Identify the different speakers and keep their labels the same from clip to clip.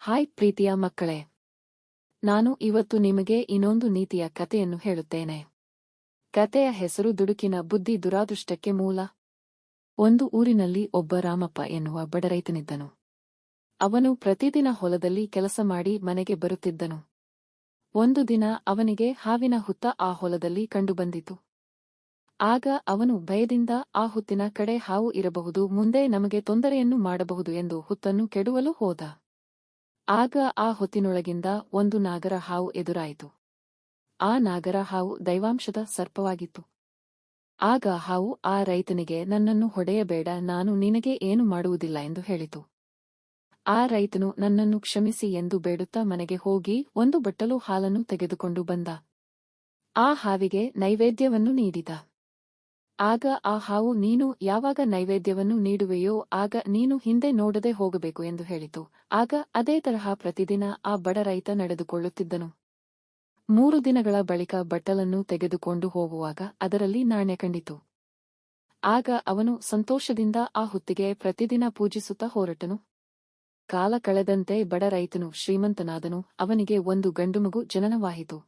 Speaker 1: Hi ಪ್ರೀತಿಯ ಮಕ್ಕಳೇ, ನಾನು ಇವತ್ತು ನಿಮಗೆ ಇನ್ನೊಂದು ನೀತಿಯ ಕಥೆಯನ್ನು ಹೇಳುತ್ತೇನೆ. ಕಥೆಯ ಹೆಸರು ದುಡುಕಿನ ಬುದ್ಧಿ ದುರಾದೃಷ್ಟಕ್ಕೆ ಮೂಲ. ಒಂದು ಊರಿನಲ್ಲಿ ಒಬ್ಬ ರಾಮಪ್ಪ ಎನ್ನುವ ಬಡರೈತನಿದ್ದನು. ಅವನು ಪ್ರತಿದಿನ ಹೊಲದಲ್ಲಿ ಕೆಲಸ ಮಾಡಿ ಮನೆಗೆ ಬರುತ್ತಿದ್ದನು. ಒಂದು ದಿನ ಅವನಿಗೆ ಹಾವಿನ ಹುತ್ತ ಆ ಹೊಲದಲ್ಲಿ ಕಂಡುಬಂದಿತು. ಆಗ ಅವನು ಭಯದಿಂದ ಆ ಹುತ್ತಿನ ಕಡೆ ಹಾವು ಇರಬಹುದು, ಮುಂದೆ ನಮಗೆ ತೊಂದರೆಯನ್ನು ಮಾಡಬಹುದು ಎಂದು ಹುತ್ತನ್ನು ಕೆಡವಲು ಹೋದ. ಆಗ ಆ ಹೊತ್ತಿನೊಳಗಿಂದ ಒಂದು ನಾಗರ ಹಾವು ಎದುರಾಯಿತು. ಆ ನಾಗರ ಹಾವು ದೈವಾಂಶದ ಸರ್ಪವಾಗಿತ್ತು. ಆಗ ಹಾವು ಆ ರೈತನಿಗೆ, ನನ್ನನ್ನು ಹೊಡೆಯಬೇಡ, ನಾನು ನಿನಗೆ ಏನು ಮಾಡುವುದಿಲ್ಲ ಎಂದು ಹೇಳಿತು. ಆ ರೈತನು ನನ್ನನ್ನು ಕ್ಷಮಿಸಿ ಎಂದು ಬೇಡುತ್ತಾ ಮನೆಗೆ ಹೋಗಿ ಒಂದು ಬಟ್ಟಲು ಹಾಲನ್ನು ತೆಗೆದುಕೊಂಡು ಬಂದ. ಆ ಹಾವಿಗೆ ನೈವೇದ್ಯವನ್ನು ನೀಡಿದ. ಆಗ ಆ ಹಾವು, ನೀನು ಯಾವಾಗ ನೈವೇದ್ಯವನ್ನು ನೀಡುವೆಯೋ ಆಗ ನೀನು ಹಿಂದೆ ನೋಡದೆ ಹೋಗಬೇಕು ಎಂದು ಹೇಳಿತು. ಆಗ ಅದೇ ತರಹ ಪ್ರತಿದಿನ ಆ ಬಡ ರೈತ ನಡೆದುಕೊಳ್ಳುತ್ತಿದ್ದನು. 3 ದಿನಗಳ ಬಳಿಕ ಬಟ್ಟಲನ್ನು ತೆಗೆದುಕೊಂಡು ಹೋಗುವಾಗ ಅದರಲ್ಲಿ ನಾಣ್ಯ ಕಂಡಿತು. ಆಗ ಅವನು ಸಂತೋಷದಿಂದ ಆ ಹುತ್ತಿಗೆ ಪ್ರತಿದಿನ ಪೂಜಿಸುತ್ತಾ ಹೊರಟನು. ಕಾಲ ಕಳೆದಂತೆ ಬಡ ರೈತನು ಶ್ರೀಮಂತನಾದನು. ಅವನಿಗೆ ಒಂದು ಗಂಡುಮಗು ಜನನವಾಯಿತು.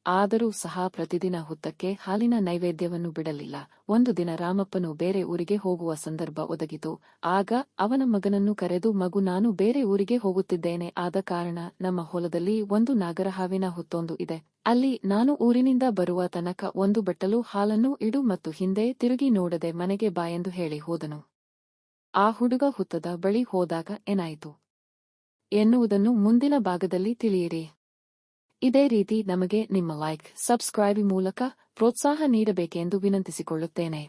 Speaker 1: ಆದರೂ ಸಹ ಪ್ರತಿದಿನ ಹುತ್ತಕ್ಕೆ ಹಾಲಿನ ನೈವೇದ್ಯವನ್ನು ಬಿಡಲಿಲ್ಲ. ಒಂದು ದಿನ ರಾಮಪ್ಪನು ಬೇರೆ ಊರಿಗೆ ಹೋಗುವ ಸಂದರ್ಭ ಒದಗಿತು. ಆಗ ಅವನ ಮಗನನ್ನು ಕರೆದು, ಮಗು, ನಾನು ಬೇರೆ ಊರಿಗೆ ಹೋಗುತ್ತಿದ್ದೇನೆ. ಆದ ಕಾರಣ ನಮ್ಮ ಹೊಲದಲ್ಲಿ ಒಂದು ನಾಗರಹಾವಿನ ಹುತ್ತೊಂದು ಇದೆ. ಅಲ್ಲಿ ನಾನು ಊರಿನಿಂದ ಬರುವ ತನಕ ಒಂದು ಬಟ್ಟಲು ಹಾಲನ್ನು ಇಡು ಮತ್ತು ಹಿಂದೆ ತಿರುಗಿ ನೋಡದೆ ಮನೆಗೆ ಬಾ ಎಂದು ಹೇಳಿ ಹೋದನು. ಆ ಹುಡುಗ ಹುತ್ತದ ಬಳಿ ಹೋದಾಗ ಏನಾಯಿತು ಎನ್ನುವುದನ್ನು ಮುಂದಿನ ಭಾಗದಲ್ಲಿ ತಿಳಿಯಿರಿ. ಇದೇ ರೀತಿ ನಮಗೆ ನಿಮ್ಮ ಲೈಕ್, ಸಬ್ಸ್ಕ್ರೈಬ್ ಮೂಲಕ ಪ್ರೋತ್ಸಾಹ ನೀಡಬೇಕೆಂದು ವಿನಂತಿಸಿಕೊಳ್ಳುತ್ತೇನೆ.